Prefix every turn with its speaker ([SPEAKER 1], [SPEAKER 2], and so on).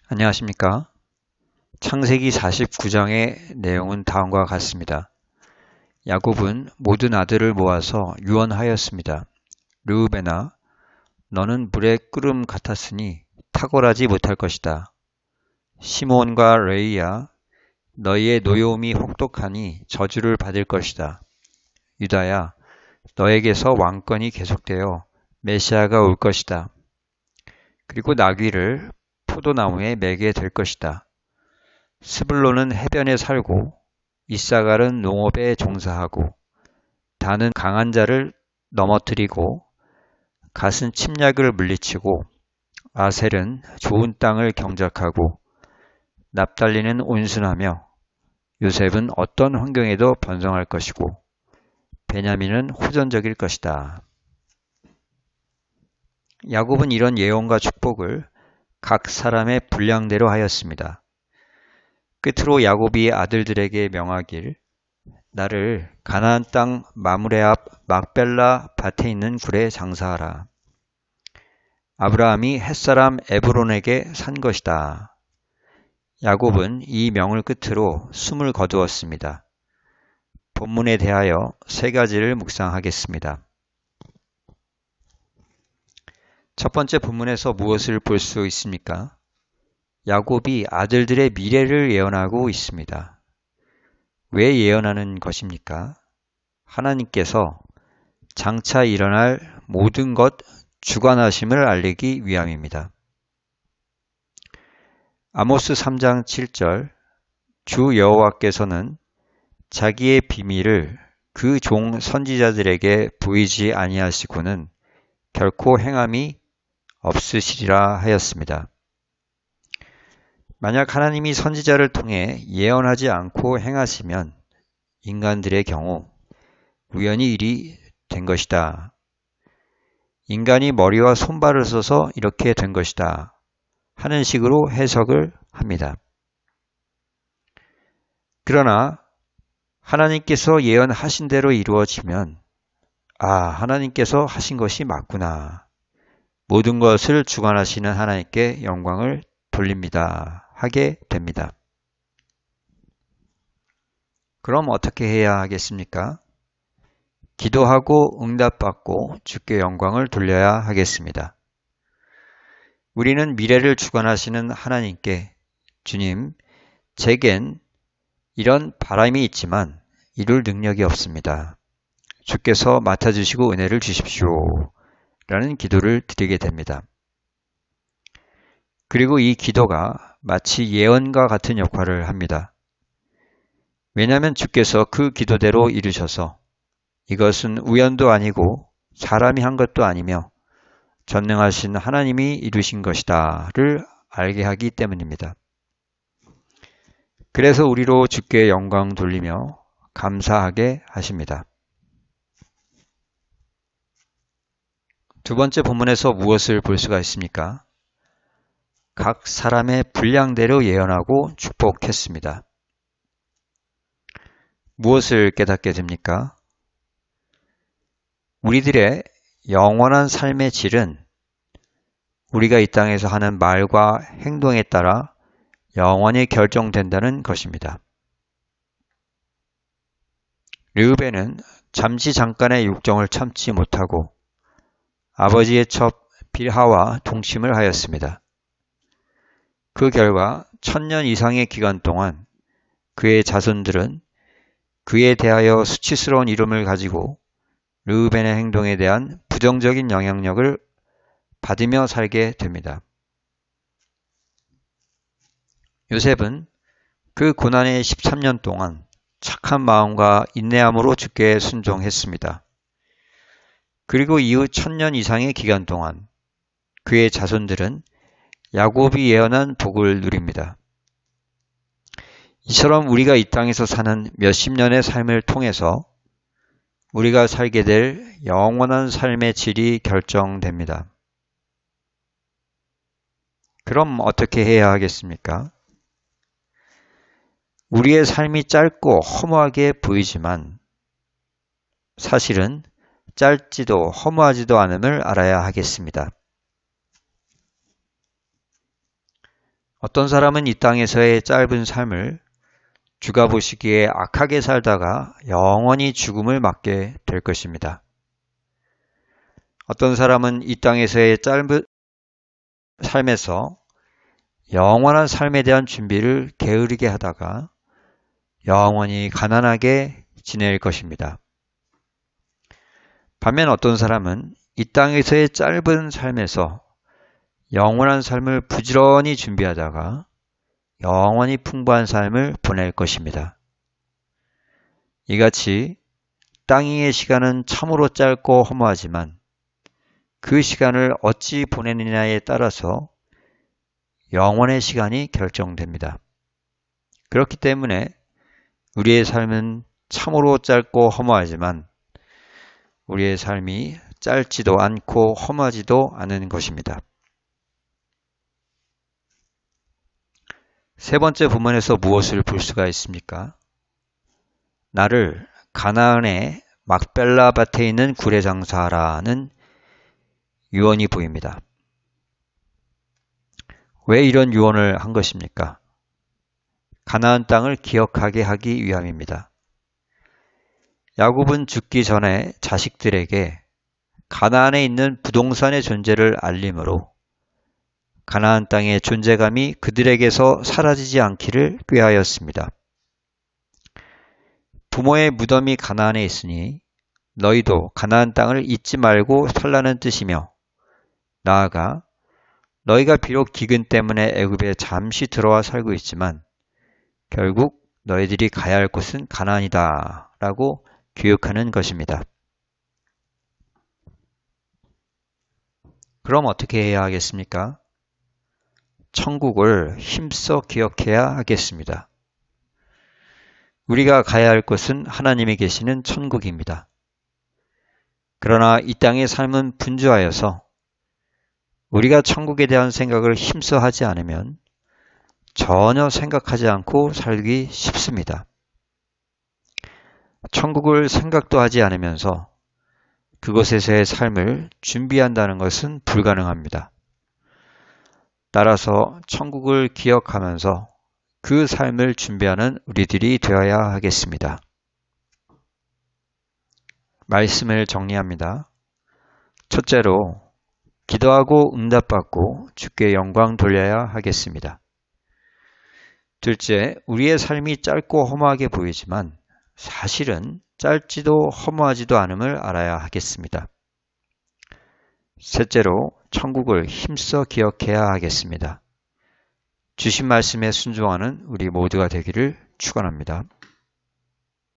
[SPEAKER 1] 안녕하십니까? 창세기 49장의 내용은 다음과 같습니다. 야곱은 모든 아들을 모아서 유언하였습니다. 르우벤아, 너는 물의 끓음 같았으니 탁월하지 못할 것이다. 시몬과 레이야, 너희의 노여움이 혹독하니 저주를 받을 것이다. 유다야, 너에게서 왕권이 계속되어 메시아가 올 것이다. 그리고 나귀를 포도나무에 매게 될 것이다. 스불론은 해변에 살고 이사갈은 농업에 종사하고 단은 강한 자를 넘어뜨리고 갓은 침략을 물리치고 아셀은 좋은 땅을 경작하고 납달리는 온순하며 요셉은 어떤 환경에도 번성할 것이고 베냐민은 호전적일 것이다. 야곱은 이런 예언과 축복을 각 사람의 분량대로 하였습니다. 끝으로 야곱이 아들들에게 명하길 나를 가나안 땅 마므레 앞 막벨라 밭에 있는 굴에 장사하라. 아브라함이 햇사람 에브론에게 산 것이다. 야곱은 이 명을 끝으로 숨을 거두었습니다. 본문에 대하여 세 가지를 묵상하겠습니다. 첫 번째 본문에서 무엇을 볼 수 있습니까? 야곱이 아들들의 미래를 예언하고 있습니다. 왜 예언하는 것입니까? 하나님께서 장차 일어날 모든 것 주관하심을 알리기 위함입니다. 아모스 3장 7절 주 여호와께서는 자기의 비밀을 그 종 선지자들에게 보이지 아니하시고는 결코 행함이 없으시리라 하였습니다. 만약 하나님이 선지자를 통해 예언하지 않고 행하시면 인간들의 경우 우연히 일이 된 것이다. 인간이 머리와 손발을 써서 이렇게 된 것이다. 하는 식으로 해석을 합니다. 그러나 하나님께서 예언하신 대로 이루어지면 하나님께서 하신 것이 맞구나. 모든 것을 주관하시는 하나님께 영광을 돌립니다. 하게 됩니다. 그럼 어떻게 해야 하겠습니까? 기도하고 응답받고 주께 영광을 돌려야 하겠습니다. 우리는 미래를 주관하시는 하나님께 주님, 제겐 이런 바람이 있지만 이룰 능력이 없습니다. 주께서 맡아주시고 은혜를 주십시오. 라는 기도를 드리게 됩니다. 그리고 이 기도가 마치 예언과 같은 역할을 합니다. 왜냐하면 주께서 그 기도대로 이루셔서 이것은 우연도 아니고 사람이 한 것도 아니며 전능하신 하나님이 이루신 것이다를 알게 하기 때문입니다. 그래서 우리로 주께 영광 돌리며 감사하게 하십니다. 두 번째 본문에서 무엇을 볼 수가 있습니까? 각 사람의 분량대로 예언하고 축복했습니다. 무엇을 깨닫게 됩니까? 우리들의 영원한 삶의 질은 우리가 이 땅에서 하는 말과 행동에 따라 영원히 결정된다는 것입니다. 르우벤은 잠시 잠깐의 욕정을 참지 못하고 아버지의 첩 빌하와 동침을 하였습니다. 그 결과 1000년 이상의 기간 동안 그의 자손들은 그에 대하여 수치스러운 이름을 가지고 르우벤의 행동에 대한 부정적인 영향력을 받으며 살게 됩니다. 요셉은 그 고난의 13년 동안 착한 마음과 인내함으로 주께 순종했습니다. 그리고 이후 1000년 이상의 기간 동안 그의 자손들은 야곱이 예언한 복을 누립니다. 이처럼 우리가 이 땅에서 사는 몇십 년의 삶을 통해서 우리가 살게 될 영원한 삶의 질이 결정됩니다. 그럼 어떻게 해야 하겠습니까? 우리의 삶이 짧고 허무하게 보이지만 사실은 짧지도 허무하지도 않음을 알아야 하겠습니다. 어떤 사람은 이 땅에서의 짧은 삶을 주가 보시기에 악하게 살다가 영원히 죽음을 맞게 될 것입니다. 어떤 사람은 이 땅에서의 짧은 삶에서 영원한 삶에 대한 준비를 게으르게 하다가 영원히 가난하게 지낼 것입니다. 반면 어떤 사람은 이 땅에서의 짧은 삶에서 영원한 삶을 부지런히 준비하다가 영원히 풍부한 삶을 보낼 것입니다. 이같이 땅 위의 시간은 참으로 짧고 허무하지만 그 시간을 어찌 보내느냐에 따라서 영원의 시간이 결정됩니다. 그렇기 때문에 우리의 삶은 참으로 짧고 허무하지만 우리의 삶이 짧지도 않고 험하지도 않은 것입니다. 세 번째 부문에서 무엇을 볼 수가 있습니까? 나를 가나안의 막벨라 밭에 있는 굴에 장사하라는 유언이 보입니다. 왜 이런 유언을 한 것입니까? 가나안 땅을 기억하게 하기 위함입니다. 야곱은 죽기 전에 자식들에게 가나안에 있는 부동산의 존재를 알림으로 가나안 땅의 존재감이 그들에게서 사라지지 않기를 꾀하였습니다. 부모의 무덤이 가나안에 있으니 너희도 가나안 땅을 잊지 말고 살라는 뜻이며 나아가 너희가 비록 기근 때문에 애굽에 잠시 들어와 살고 있지만 결국 너희들이 가야 할 곳은 가나안이다 라고 교육하는 것입니다. 그럼 어떻게 해야 하겠습니까? 천국을 힘써 기억해야 하겠습니다. 우리가 가야 할 곳은 하나님이 계시는 천국입니다. 그러나 이 땅의 삶은 분주하여서 우리가 천국에 대한 생각을 힘써 하지 않으면 전혀 생각하지 않고 살기 쉽습니다. 천국을 생각도 하지 않으면서 그곳에서의 삶을 준비한다는 것은 불가능합니다. 따라서 천국을 기억하면서 그 삶을 준비하는 우리들이 되어야 하겠습니다. 말씀을 정리합니다. 첫째로, 기도하고 응답받고 주께 영광 돌려야 하겠습니다. 둘째, 우리의 삶이 짧고 허무하게 보이지만 사실은 짧지도 허무하지도 않음을 알아야 하겠습니다. 셋째로, 천국을 힘써 기억해야 하겠습니다. 주신 말씀에 순종하는 우리 모두가 되기를 축원합니다.